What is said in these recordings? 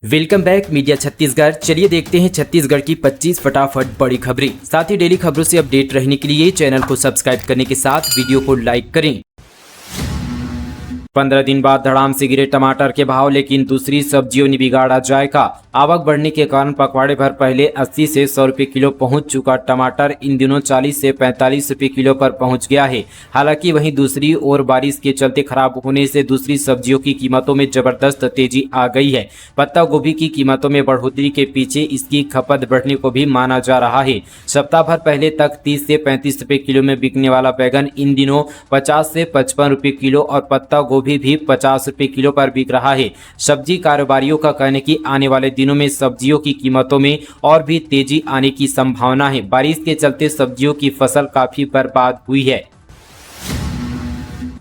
Welcome back media Chhattisgarh. चलिए देखते हैं छत्तीसगढ़ की 25 फटाफट बड़ी खबरें। साथ ही डेली खबरों से अपडेट रहने के लिए चैनल को सब्सक्राइब करने के साथ वीडियो को लाइक करें। 15 दिन बाद धड़ाम से गिरे टमाटर के भाव, लेकिन दूसरी सब्जियों ने बिगाड़ा जायका। आवक बढ़ने के कारण पखवाड़े भर पहले 80 से 100 रुपये किलो पहुंच चुका टमाटर इन दिनों 40 से 45 रुपये किलो पर पहुंच गया है। हालांकि वहीं दूसरी ओर बारिश के चलते खराब होने से दूसरी सब्जियों की कीमतों में जबरदस्त तेजी आ गई है। पत्ता गोभी की कीमतों में बढ़ोतरी के पीछे इसकी खपत बढ़ने को भी माना जा रहा है। सप्ताह भर पहले तक 30 से 35 रुपये किलो में बिकने वाला बैगन इन दिनों 50 से 55 रुपये किलो और पत्ता गोभी भी 50 रुपये किलो पर बिक रहा है। सब्जी कारोबारियों का कहना कि आने वाले दिनों में सब्जियों की कीमतों में और भी तेजी आने की संभावना है। बारिश के चलते सब्जियों की फसल काफी बर्बाद हुई है।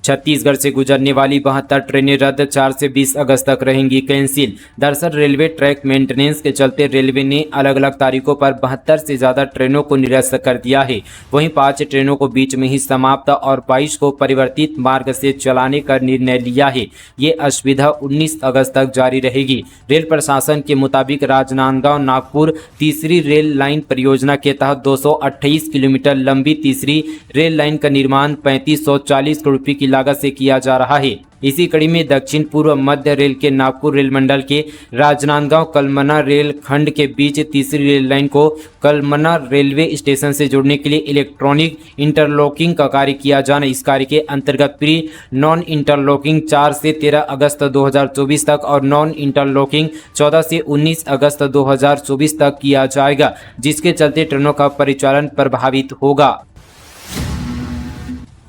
छत्तीसगढ़ से गुजरने वाली 72 ट्रेनें रद्द, 4 से 20 अगस्त तक रहेंगी कैंसिल। दरअसल रेलवे ट्रैक मेंटेनेंस के चलते रेलवे ने अलग अलग तारीखों पर 72 से ज्यादा ट्रेनों को निरस्त कर दिया है। वहीं 5 ट्रेनों को बीच में ही समाप्त और 22 को परिवर्तित मार्ग से चलाने का निर्णय लिया है। ये असुविधा 19 अगस्त तक जारी रहेगी। रेल प्रशासन के मुताबिक राजनांदगांव नागपुर तीसरी रेल लाइन परियोजना के तहत 228 किलोमीटर लंबी तीसरी रेल लाइन का निर्माण 3540 करोड़ रुपये की लागत से किया जा रहा है। इसी कड़ी में दक्षिण पूर्व मध्य रेल के नागपुर रेल मंडल के राजनांदगांव कलमना रेल खंड के बीच तीसरी रेल लाइन को कलमना रेलवे स्टेशन से जोड़ने के लिए इलेक्ट्रॉनिक इंटरलॉकिंग का कार्य किया जाना। इस कार्य के अंतर्गत प्री नॉन इंटरलॉकिंग 4 से 13 अगस्त 2024 तक और नॉन इंटरलॉकिंग 14 से 19 अगस्त 2024 तक किया जाएगा, जिसके चलते ट्रेनों का परिचालन प्रभावित होगा।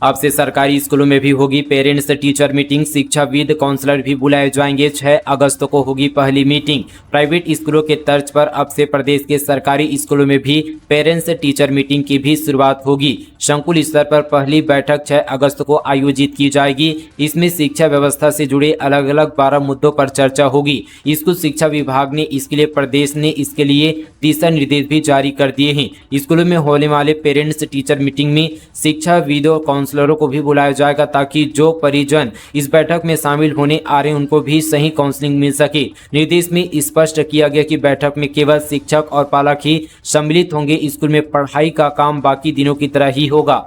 अब से सरकारी स्कूलों में भी होगी पेरेंट्स टीचर मीटिंग। शिक्षाविद काउंसलर भी बुलाए जाएंगे। 6 अगस्त को होगी पहली मीटिंग। प्राइवेट स्कूलों के तर्ज पर अब से प्रदेश के सरकारी स्कूलों में भी पेरेंट्स टीचर मीटिंग की भी शुरुआत होगी। संकुल स्तर पर पहली बैठक 6 अगस्त को आयोजित की जाएगी। इसमें शिक्षा व्यवस्था से जुड़े अलग अलग 12 मुद्दों पर चर्चा होगी। स्कूल शिक्षा विभाग ने इसके लिए प्रदेश ने इसके लिए दिशा निर्देश भी जारी कर दिए हैं। स्कूलों में होने वाले पेरेंट्स टीचर मीटिंग में शिक्षाविदों काउंसलरों को भी बुलाया जाएगा, ताकि जो परिजन इस बैठक में शामिल होने आ रहे हैं उनको भी सही काउंसलिंग मिल सके। निर्देश में स्पष्ट किया गया कि बैठक में केवल शिक्षक और पालक ही सम्मिलित होंगे। स्कूल में पढ़ाई का काम बाकी दिनों की तरह ही होगा।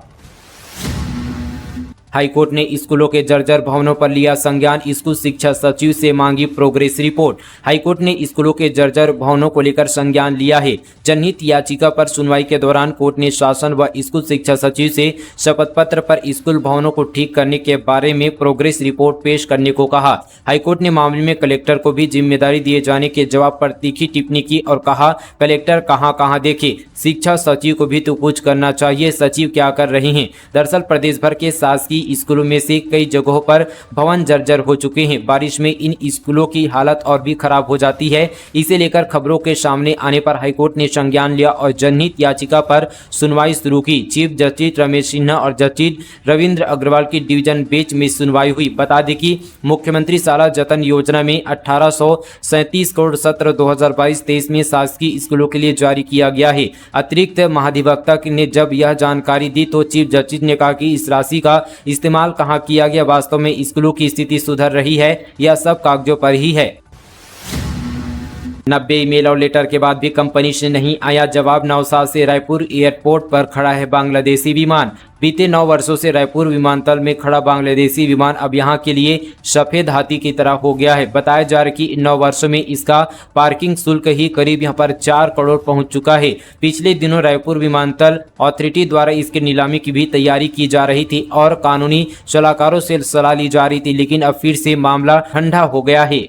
हाईकोर्ट ने स्कूलों के जर्जर भवनों पर लिया संज्ञान। स्कूल शिक्षा सचिव से मांगी प्रोग्रेस रिपोर्ट। हाईकोर्ट ने स्कूलों के जर्जर भवनों को लेकर संज्ञान लिया है। जनहित याचिका पर सुनवाई के दौरान कोर्ट ने शासन व स्कूल शिक्षा सचिव से शपथ पत्र पर स्कूल भवनों को ठीक करने के बारे में प्रोग्रेस रिपोर्ट पेश करने को कहा। हाईकोर्ट ने मामले में कलेक्टर को भी जिम्मेदारी दिए जाने के जवाब पर तीखी टिप्पणी की और कहा, कलेक्टर कहां देखे, शिक्षा सचिव को भी तो कुछ करना चाहिए। सचिव क्या कर रहे हैं? दरअसल प्रदेश भर के शासकीय स्कूलों में से कई जगहों पर भवन जर्जर हो चुके हैं। बारिश में इन स्कूलों की हालत और भी खराब हो जाती है। इसे लेकर खबरों के सामने आने पर हाईकोर्ट ने संज्ञान लिया और जनहित याचिका पर सुनवाई शुरू की। चीफ जस्टिस रमेश सिन्हा और जस्टिस रविंद्र अग्रवाल की डिवीजन बेंच में सुनवाई हुई। बता दें कि मुख्यमंत्री शाला जतन योजना में 1837 करोड़ सत्र 2022-23 में शासकीय स्कूलों के लिए जारी किया गया है। अतिरिक्त महाधिवक्ता ने जब यह जानकारी दी तो चीफ जस्टिस ने कहा कि इस राशि का इस्तेमाल कहां किया गया? वास्तव में स्कूलों की स्थिति सुधर रही है या सब कागजों पर ही है? 90 ईमेल और लेटर के बाद भी कंपनी से नहीं आया जवाब। नवसाद से रायपुर एयरपोर्ट पर खड़ा है बांग्लादेशी विमान। बीते 9 वर्षों से रायपुर विमानतल में खड़ा बांग्लादेशी विमान अब यहां के लिए सफेद हाथी की तरह हो गया है। बताया जा रहा है कि इन 9 वर्षों में इसका पार्किंग शुल्क ही करीब यहां पर 4 करोड़ पहुंच चुका है। पिछले दिनों रायपुर विमानतल अथॉरिटी द्वारा इसकी नीलामी की भी तैयारी की जा रही थी और कानूनी सलाहकारों से सलाह ली जा रही थी, लेकिन अब फिर से मामला ठंडा हो गया है।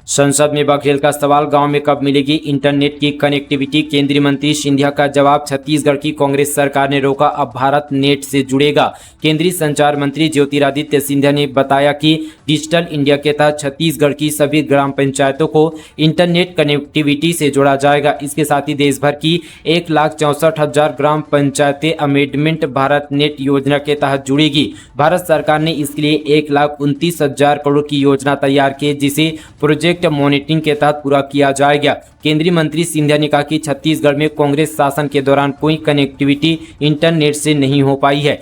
संसद में बघेल का सवाल, गांव में कब मिलेगी इंटरनेट की कनेक्टिविटी? केंद्रीय मंत्री सिंधिया का जवाब, छत्तीसगढ़ की कांग्रेस सरकार ने रोका, अब भारत नेट से जुड़ेगा। केंद्रीय संचार मंत्री ज्योतिरादित्य सिंधिया ने बताया कि डिजिटल इंडिया के तहत छत्तीसगढ़ की सभी ग्राम पंचायतों को इंटरनेट कनेक्टिविटी से जोड़ा जाएगा। इसके साथ ही देश भर की 1,64,000 ग्राम पंचायतें अमेंडमेंट भारत नेट योजना के तहत जुड़ेगी। भारत सरकार ने इसके लिए 1,29,000 करोड़ की योजना तैयार की, जिसे प्रोजेक्ट मॉनिटरिंग के तहत पूरा किया जाएगा। केंद्रीय मंत्री सिंधिया ने कहा कि छत्तीसगढ़ में कांग्रेस शासन के दौरान कोई कनेक्टिविटी इंटरनेट से नहीं हो पाई है।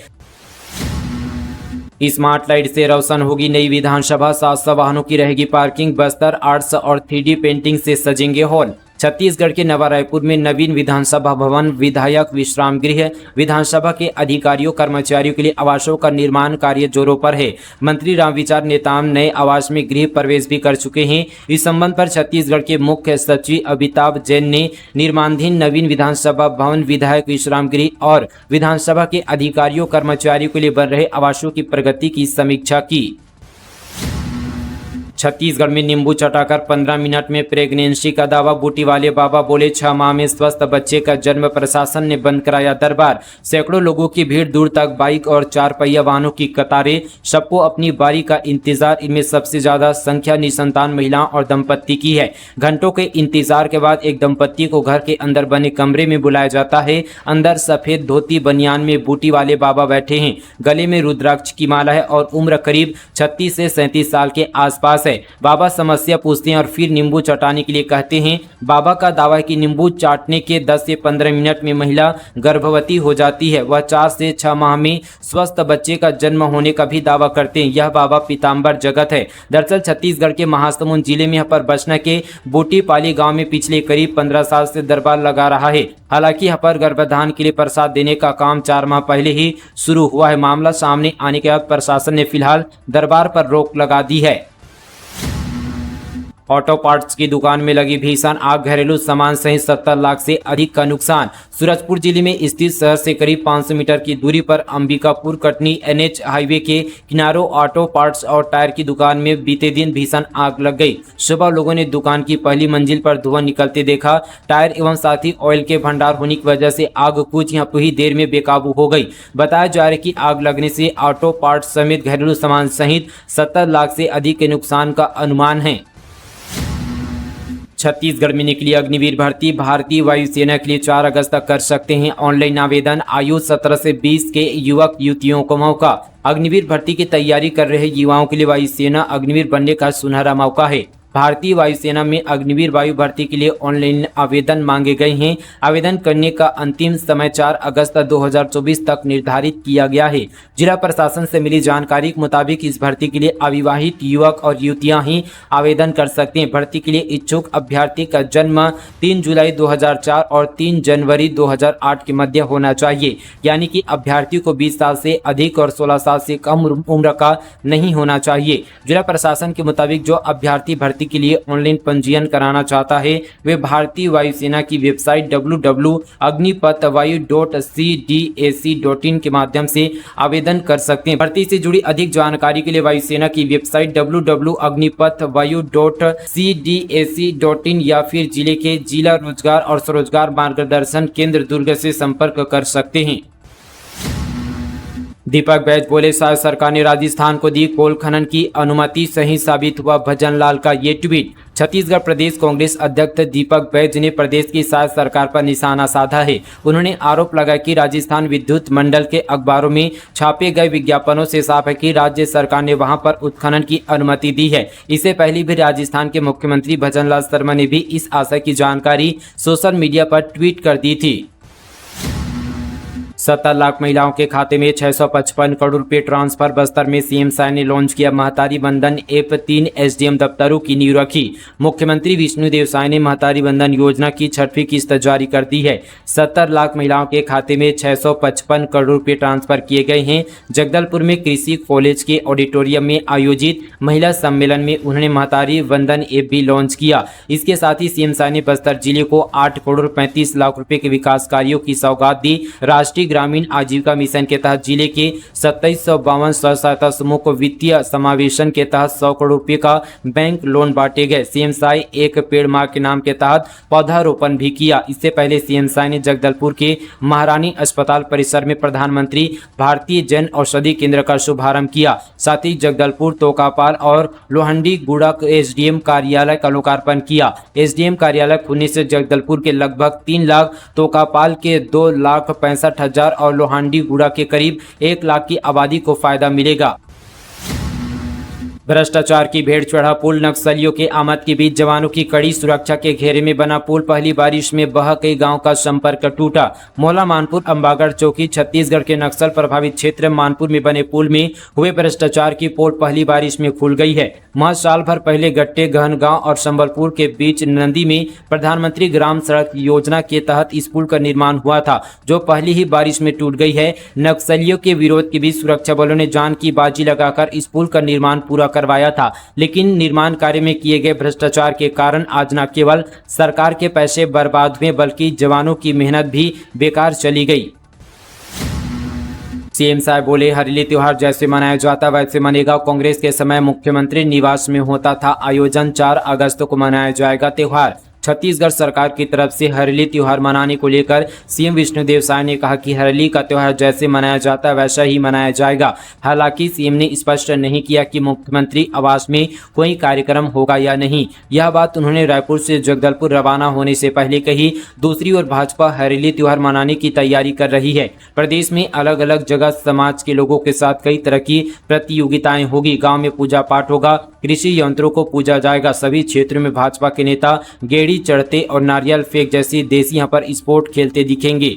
स्मार्ट लाइट से रोशन होगी नई विधानसभा, 700 वाहनों की रहेगी पार्किंग, बस्तर आर्ट्स और 3D पेंटिंग से सजेंगे हॉल। छत्तीसगढ़ के नवा रायपुर में नवीन विधानसभा भवन, विधायक विश्राम गृह, विधानसभा के अधिकारियों कर्मचारियों के लिए आवासों का निर्माण कार्य जोरों पर है। मंत्री रामविचार नेताम नए आवास में गृह प्रवेश भी कर चुके हैं। इस संबंध पर छत्तीसगढ़ के मुख्य सचिव अमिताभ जैन ने निर्माणाधीन नवीन विधानसभा भवन, विधायक विश्राम गृह और विधानसभा के अधिकारियों कर्मचारियों के लिए बन रहे आवासों की प्रगति की समीक्षा की। छत्तीसगढ़ में नींबू चटाकर 15 मिनट में प्रेगनेंसी का दावा, बूटी वाले बाबा बोले 6 माह में स्वस्थ बच्चे का जन्म, प्रशासन ने बंद कराया दरबार। सैकड़ों लोगों की भीड़, दूर तक बाइक और 4 पहिया वाहनों की कतारें, सबको अपनी बारी का इंतजार। इनमें सबसे ज्यादा संख्या निसंतान महिलाओं और दंपत्ति की है। घंटों के इंतजार के बाद एक दंपत्ति को घर के अंदर बने कमरे में बुलाया जाता है। अंदर सफेद धोती बनियान में बूटी वाले बाबा बैठे हैं। गले में रुद्राक्ष की माला है और उम्र करीब 36 से 37 साल के आसपास है। बाबा समस्या पूछते हैं और फिर नींबू चटाने के लिए कहते हैं। बाबा का दावा है कि नींबू चाटने के 10 से 15 मिनट में महिला गर्भवती हो जाती है। वह 4 से 6 माह में स्वस्थ बच्चे का जन्म होने का भी दावा करते हैं। यह बाबा पीताम्बर जगत है। दरअसल छत्तीसगढ़ के महासमुंद जिले में यहाँ पर बसना के बूटीपाली गांव में पिछले करीब 15 साल से दरबार लगा रहा है। हालांकि यहाँ पर गर्भधान के लिए प्रसाद देने का काम 4 माह पहले ही शुरू हुआ है। मामला सामने आने के बाद प्रशासन ने फिलहाल दरबार पर रोक लगा दी है। ऑटो पार्ट्स की दुकान में लगी भीषण आग, घरेलू सामान सहित 70 लाख से अधिक का नुकसान। सूरजपुर जिले में स्थित शहर से करीब 500 मीटर की दूरी पर अंबिकापुर कटनी NH हाईवे के किनारों ऑटो पार्ट्स और टायर की दुकान में बीते दिन भीषण आग लग गई। सुबह लोगों ने दुकान की पहली मंजिल पर धुआं निकलते देखा। टायर एवं साथ ही ऑयल के भंडार होने की वजह से आग कुछ यहाँ ही देर में बेकाबू हो गई। बताया जा रहा है कि आग लगने से ऑटो पार्ट्स समेत घरेलू सामान सहित 70 लाख से अधिक के नुकसान का अनुमान है। छत्तीसगढ़ में निकली अग्निवीर भर्ती, भारतीय वायुसेना के लिए 4 अगस्त तक कर सकते हैं ऑनलाइन आवेदन। आयु 17 से 20 के युवक युवतियों को मौका। अग्निवीर भर्ती की तैयारी कर रहे युवाओं के लिए वायुसेना अग्निवीर बनने का सुनहरा मौका है। भारतीय वायुसेना में अग्निवीर वायु भर्ती के लिए ऑनलाइन आवेदन मांगे गए हैं। आवेदन करने का अंतिम समय 4 अगस्त 2024 तक निर्धारित किया गया है। जिला प्रशासन से मिली जानकारी के मुताबिक इस भर्ती के लिए अविवाहित युवक और युवतियां ही आवेदन कर सकते हैं। भर्ती के लिए इच्छुक अभ्यर्थी का जन्म 3 जुलाई 2004 और 3 जनवरी 2008 के मध्य होना चाहिए। यानी कि अभ्यर्थी को 20 साल से अधिक और 16 साल से कम उम्र का नहीं होना चाहिए। जिला प्रशासन के मुताबिक जो अभ्यर्थी भर्ती के लिए ऑनलाइन पंजीयन कराना चाहता है वे भारतीय वायुसेना की वेबसाइट www.agnipath.vayu.cdac.in के माध्यम से आवेदन कर सकते हैं। भर्ती से जुड़ी अधिक जानकारी के लिए वायुसेना की वेबसाइट www.agnipath.vayu.cdac.in या फिर जिले के जिला रोजगार और स्वरोजगार मार्गदर्शन केंद्र दुर्ग से संपर्क कर सकते हैं। दीपक बैज बोले शायद सरकार ने राजस्थान को दी कोल खनन की अनुमति, सही साबित हुआ भजन लाल का ये ट्वीट। छत्तीसगढ़ प्रदेश कांग्रेस अध्यक्ष दीपक बैज ने प्रदेश की शायद सरकार पर निशाना साधा है। उन्होंने आरोप लगाया कि राजस्थान विद्युत मंडल के अखबारों में छापे गए विज्ञापनों से साफ है कि राज्य सरकार ने वहां पर उत्खनन की अनुमति दी है। इससे पहले भी राजस्थान के मुख्यमंत्री भजन लाल शर्मा ने भी इस आशय की जानकारी सोशल मीडिया पर ट्वीट कर दी थी। 70 लाख महिलाओं के खाते में 655 करोड़ रुपए ट्रांसफर। बस्तर में सीएम साय ने लॉन्च किया महतारी बंधन ऐप, 3 SDM दफ्तरों की नींव रखी। मुख्यमंत्री विष्णुदेव साय ने महतारी बंधन योजना की 6वीं किस्त जारी कर दी है। 70 लाख महिलाओं के खाते में 655 करोड़ रुपए ट्रांसफर किए गए हैं। जगदलपुर में कृषि कॉलेज के ऑडिटोरियम में आयोजित महिला सम्मेलन में उन्होंने महतारी बंधन ऐप भी लॉन्च किया। इसके साथ ही सीएम साय ने बस्तर जिले को 8 करोड़ 35 लाख रुपए के विकास कार्यों की सौगात दी। राष्ट्रीय ग्रामीण आजीविका मिशन के तहत जिले के 2752 स्व सहायता समूह को वित्तीय समावेशन के तहत 100 करोड़ रुपए का बैंक लोन बांटे गए। सीएम साय एक पेड़ मां के नाम के तहत पौधारोपण भी किया। इससे पहले सीएम साय ने जगदलपुर के महारानी अस्पताल परिसर में प्रधानमंत्री भारतीय जन औषधि केंद्र का शुभारंभ किया। साथ ही जगदलपुर, तोकापाल और लोहंडी गुड़ा SDM कार्यालय का लोकार्पण किया। SDM कार्यालय खुलने से जगदलपुर के लगभग 3 लाख, तोकापाल के 2,65,000 और लोहांडी गुड़ा के करीब 1 लाख की आबादी को फायदा मिलेगा। भ्रष्टाचार की भेड़ चढ़ा पुल, नक्सलियों के आमद के बीच जवानों की कड़ी सुरक्षा के घेरे में बना पुल, पहली बारिश में बह कई गांव का संपर्क टूटा। मोहल्ला मानपुर अंबागढ़ चौकी छत्तीसगढ़ के नक्सल प्रभावित क्षेत्र मानपुर में बने पुल में हुए भ्रष्टाचार की पोल पहली बारिश में खुल गई है। महज साल भर पहले गट्टे गहनगांव और संबलपुर के बीच नंदी में प्रधानमंत्री ग्राम सड़क योजना के तहत इस पुल का निर्माण हुआ था, जो पहली ही बारिश में टूट गई है। नक्सलियों के विरोध के बीच सुरक्षा बलों ने जान की बाजी लगाकर इस पुल का निर्माण पूरा करवाया था, लेकिन निर्माण कार्य में किए गए भ्रष्टाचार के कारण आज न केवल सरकार के पैसे बर्बाद हुए बल्कि जवानों की मेहनत भी बेकार चली गई। सीएम साहब बोले, हरेली त्योहार जैसे मनाया जाता वैसे मनेगा। कांग्रेस के समय मुख्यमंत्री निवास में होता था आयोजन, 4 अगस्त को मनाया जाएगा त्योहार। छत्तीसगढ़ सरकार की तरफ से हरेली त्योहार मनाने को लेकर सीएम विष्णुदेव साय ने कहा कि हरेली का त्योहार जैसे मनाया जाता है वैसा ही मनाया जाएगा। हालांकि सीएम ने स्पष्ट नहीं किया कि मुख्यमंत्री आवास में कोई कार्यक्रम होगा या नहीं। यह बात उन्होंने रायपुर से जगदलपुर रवाना होने से पहले कही। दूसरी ओर भाजपा हरेली त्योहार मनाने की तैयारी कर रही है। प्रदेश में अलग अलग जगह समाज के लोगों के साथ कई तरह की प्रतियोगिताएं होगी। गाँव में पूजा पाठ होगा, कृषि यंत्रों को पूजा जाएगा। सभी क्षेत्रों में भाजपा के नेता गेड़ी चढ़ते और नारियल फेंक जैसी देसी यहाँ पर स्पोर्ट खेलते दिखेंगे।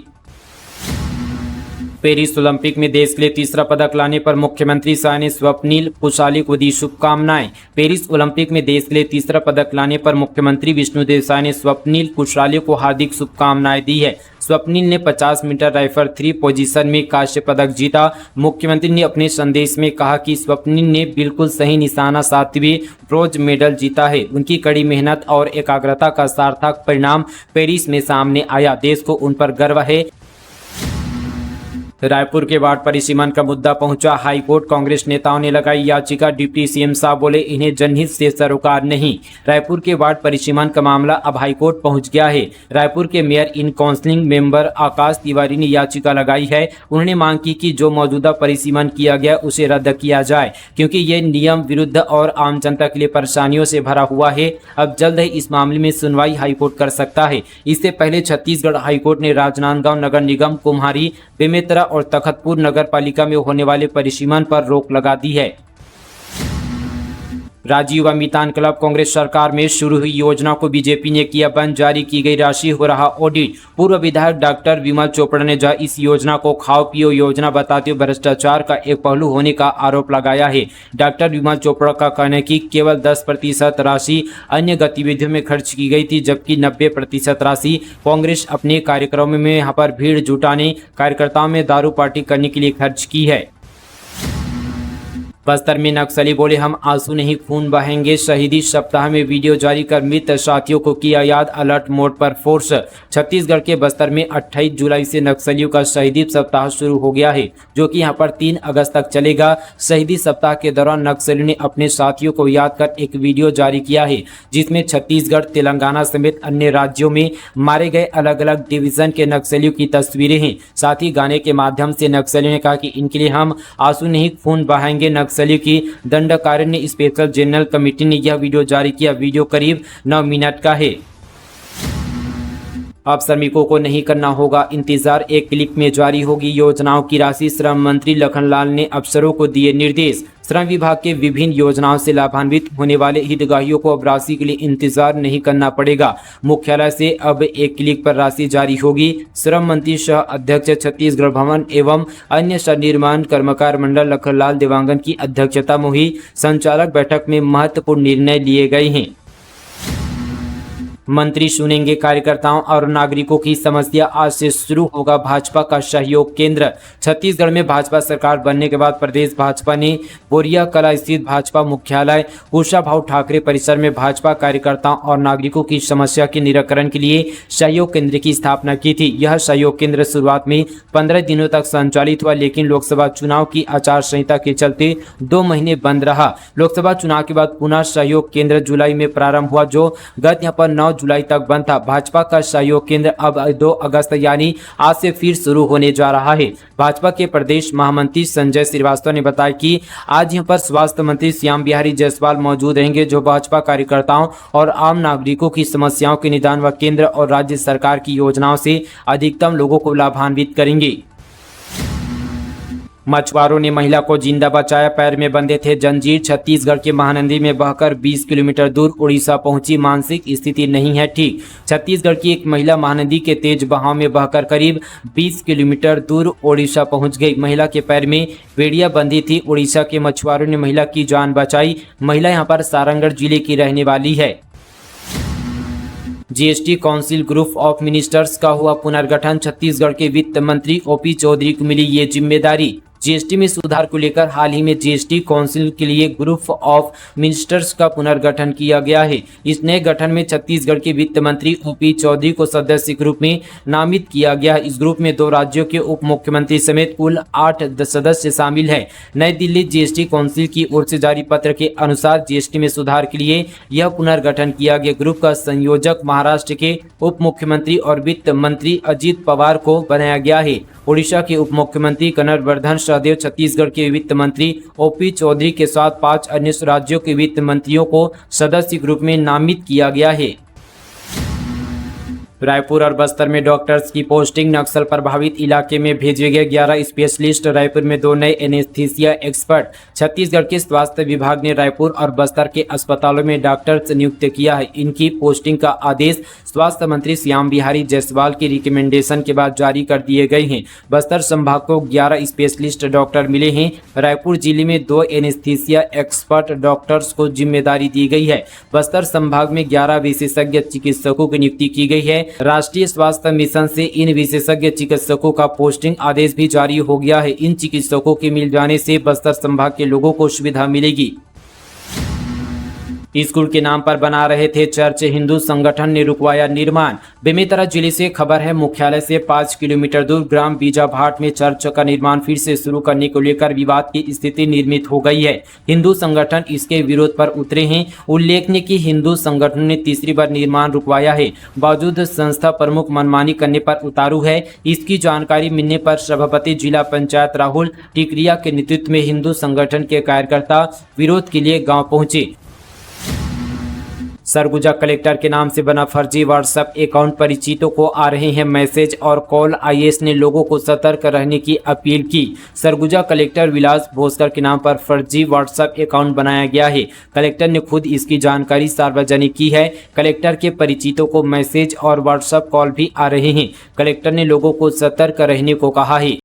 पेरिस ओलंपिक में देश के लिए तीसरा पदक लाने पर मुख्यमंत्री शाह ने स्वप्निल कुशाली को दी शुभकामनाएं। पेरिस ओलंपिक में देश के लिए तीसरा पदक लाने पर मुख्यमंत्री विष्णुदेव साय ने स्वप्निल कुशाली को हार्दिक शुभकामनाएं दी है। स्वप्निल ने 50 मीटर राइफल 3 पोजीशन में कांस्य पदक जीता। मुख्यमंत्री ने अपने संदेश में कहा कि स्वप्निल ने बिल्कुल सही निशाना साधते हुए ब्रोंज मेडल जीता है। उनकी कड़ी मेहनत और एकाग्रता का सार्थक परिणाम पेरिस में सामने आया। देश को उन पर गर्व है। रायपुर के वार्ड परिसीमन का मुद्दा पहुंचा हाईकोर्ट, कांग्रेस नेताओं ने लगाई याचिका। डिप्टी सीएम साहब बोले, इन्हें जनहित से सरोकार नहीं। रायपुर के वार्ड परिसीमन का मामला अब हाईकोर्ट पहुंच गया है। रायपुर के मेयर इन काउंसिलिंग मेंबर आकाश तिवारी ने याचिका लगाई है। उन्होंने मांग की कि जो मौजूदा परिसीमन किया गया उसे रद्द किया जाए, क्योंकि ये नियम विरुद्ध और आम जनता के लिए परेशानियों से भरा हुआ है। अब जल्द ही इस मामले में सुनवाई हाईकोर्ट कर सकता है। इससे पहले छत्तीसगढ़ हाईकोर्ट ने राजनांदगांव नगर निगम, कुम्हारी, बेमेतरा और तखतपुर नगर पालिका में होने वाले परिसीमन पर रोक लगा दी है। राजीव अमितान क्लब कांग्रेस सरकार में शुरू हुई योजना को बीजेपी ने किया बंद, जारी की गई राशि हो रहा ऑडिट। पूर्व विधायक डॉक्टर विमल चोपड़ा ने इस योजना को खाओ पियो योजना बताते हुए भ्रष्टाचार का एक पहलू होने का आरोप लगाया है। डॉक्टर विमल चोपड़ा का कहना है कि केवल 10% राशि अन्य गतिविधियों में खर्च की गई थी, जबकि 90% राशि कांग्रेस अपने कार्यक्रमों में यहाँ पर भीड़ जुटाने, कार्यकर्ताओं में दारू पार्टी करने के लिए खर्च की है। बस्तर में नक्सली बोले, हम आंसू नहीं खून बहेंगे। शहीदी सप्ताह में वीडियो जारी कर मृत साथियों को किया याद, अलर्ट मोड पर फोर्स। छत्तीसगढ़ के बस्तर में 28 जुलाई से नक्सलियों का शहीदी सप्ताह शुरू हो गया है, जो कि यहां पर 3 अगस्त तक चलेगा। शहीदी सप्ताह के दौरान नक्सलियों ने अपने साथियों को याद कर एक वीडियो जारी किया है, जिसमें छत्तीसगढ़, तेलंगाना समेत अन्य राज्यों में मारे गए अलग अलग डिवीजन के नक्सलियों की तस्वीरें हैं। साथ ही गाने के माध्यम से नक्सलियों ने कहा कि इनके लिए हम आंसू नहीं खून बहाएंगे। नक्सली की दंडकारण्य स्पेशल जनरल कमेटी ने यह वीडियो जारी किया। वीडियो करीब 9 मिनट का है। अब श्रमिकों को नहीं करना होगा इंतजार, एक क्लिक में जारी होगी योजनाओं की राशि। श्रम मंत्री लखनलाल ने अफसरों को दिए निर्देश। श्रम विभाग के विभिन्न योजनाओं से लाभान्वित होने वाले हितग्राहियों को अब राशि के लिए इंतजार नहीं करना पड़ेगा। मुख्यालय से अब एक क्लिक पर राशि जारी होगी। श्रम मंत्री सह अध्यक्ष छत्तीसगढ़ भवन एवं अन्य सन्निर्माण कर्मकार मंडल लखनलाल देवांगन की अध्यक्षता में हुई संचालक बैठक में महत्वपूर्ण निर्णय लिए गए हैं। मंत्री सुनेंगे कार्यकर्ताओं और नागरिकों की समस्या। आज से शुरू होगा भाजपा का सहयोग केंद्र। छत्तीसगढ़ में भाजपा सरकार बनने के बाद प्रदेश भाजपा ने बोरिया कला स्थित भाजपा मुख्यालय कुशाभाऊ ठाकरे परिसर में भाजपा कार्यकर्ताओं और नागरिकों की समस्या के निराकरण के लिए सहयोग केंद्र की स्थापना की थी। यह सहयोग केंद्र शुरुआत में 15 दिनों तक संचालित हुआ, लेकिन लोकसभा चुनाव की आचार संहिता के चलते 2 महीने बंद रहा। लोकसभा चुनाव के बाद पुनः सहयोग केंद्र जुलाई में प्रारंभ हुआ, जो गत यहाँ पर 9 जुलाई तक बंद था। भाजपा का सहयोग केंद्र अब 2 अगस्त यानी आज से फिर शुरू होने जा रहा है। भाजपा के प्रदेश महामंत्री संजय श्रीवास्तव ने बताया कि आज यहां पर स्वास्थ्य मंत्री श्याम बिहारी जायसवाल मौजूद रहेंगे, जो भाजपा कार्यकर्ताओं और आम नागरिकों की समस्याओं के निदान व केंद्र और राज्य सरकार की योजनाओं से अधिकतम लोगों को लाभान्वित करेंगे। मछुआरों ने महिला को जिंदा बचाया, पैर में बंधे थे जंजीर। छत्तीसगढ़ के महानदी में बहकर 20 किलोमीटर दूर उड़ीसा पहुंची, मानसिक स्थिति नहीं है ठीक। छत्तीसगढ़ की एक महिला महानदी के तेज बहाव में बहकर करीब 20 किलोमीटर दूर उड़ीसा पहुंच गई। महिला के पैर में बेड़िया बंधी थी। उड़ीसा के मछुआरों ने महिला की जान बचाई। महिला यहां पर सारंगढ़ जिले की रहने वाली है। GST council group of ministers का हुआ पुनर्गठन, छत्तीसगढ़ के वित्त मंत्री ओपी चौधरी को मिली ये जिम्मेदारी। जीएसटी में सुधार को लेकर हाल ही में जीएसटी काउंसिल के लिए ग्रुप ऑफ मिनिस्टर्स का पुनर्गठन किया गया है। इस नए गठन में छत्तीसगढ़ के वित्त मंत्री ओपी चौधरी को सदस्य के रूप में नामित किया गया। इस ग्रुप में 2 राज्यों के उप मुख्यमंत्री समेत कुल 8 सदस्य शामिल हैं। नई दिल्ली जीएसटी काउंसिल की ओर से जारी पत्र के अनुसार जीएसटी में सुधार के लिए यह पुनर्गठन किया गया। ग्रुप का संयोजक महाराष्ट्र के उप मुख्यमंत्री और वित्त मंत्री अजित पवार को बनाया गया है। उड़ीसा के उप मुख्यमंत्री कनरवर्धन सहदेव, छत्तीसगढ़ के वित्त मंत्री ओपी चौधरी के साथ 5 अन्य राज्यों के वित्त मंत्रियों को सदस्य के रूप में नामित किया गया है। रायपुर और बस्तर में डॉक्टर्स की पोस्टिंग, नक्सल प्रभावित इलाके में भेजे गए 11 स्पेशलिस्ट। रायपुर में 2 नए एनेस्थीसिया एक्सपर्ट। छत्तीसगढ़ के स्वास्थ्य विभाग ने रायपुर और बस्तर के अस्पतालों में डॉक्टर्स नियुक्त किया है। इनकी पोस्टिंग का आदेश स्वास्थ्य मंत्री श्याम बिहारी जायसवाल की रिकमेंडेशन के बाद जारी कर दिए गए हैं। बस्तर संभाग को 11 स्पेशलिस्ट डॉक्टर मिले हैं। रायपुर जिले में 2 एनेस्थीसिया एक्सपर्ट डॉक्टर्स को जिम्मेदारी दी गई है। बस्तर संभाग में 11 विशेषज्ञ चिकित्सकों की नियुक्ति की गई है। राष्ट्रीय स्वास्थ्य मिशन से इन विशेषज्ञ चिकित्सकों का पोस्टिंग आदेश भी जारी हो गया है। इन चिकित्सकों के मिल जाने से बस्तर संभाग के लोगों को सुविधा मिलेगी। स्कूल के नाम पर बना रहे थे चर्च, हिंदू संगठन ने रुकवाया निर्माण। बेमेतरा जिले से खबर है, मुख्यालय से 5 किलोमीटर दूर ग्राम बीजाभाट में चर्च का निर्माण फिर से शुरू करने को लेकर विवाद की स्थिति निर्मित हो गई है। हिंदू संगठन इसके विरोध पर उतरे हैं। उल्लेखनीय कि हिंदू संगठन ने तीसरी बार निर्माण रुकवाया है। बावजूद संस्था प्रमुख मनमानी करने पर उतारू है। इसकी जानकारी मिलने पर सभापति जिला पंचायत राहुल टिकरिया के नेतृत्व में हिंदू संगठन के कार्यकर्ता विरोध के लिए गाँव पहुंचे। सरगुजा कलेक्टर के नाम से बना फर्जी व्हाट्सएप अकाउंट, परिचितों को आ रहे हैं मैसेज और कॉल। आईएएस ने लोगों को सतर्क रहने की अपील की। सरगुजा कलेक्टर विलास भोसकर के नाम पर फर्जी व्हाट्सएप अकाउंट बनाया गया है। कलेक्टर ने खुद इसकी जानकारी सार्वजनिक की है। कलेक्टर के परिचितों को मैसेज और व्हाट्सएप कॉल भी आ रहे हैं। कलेक्टर ने लोगों को सतर्क रहने को कहा है।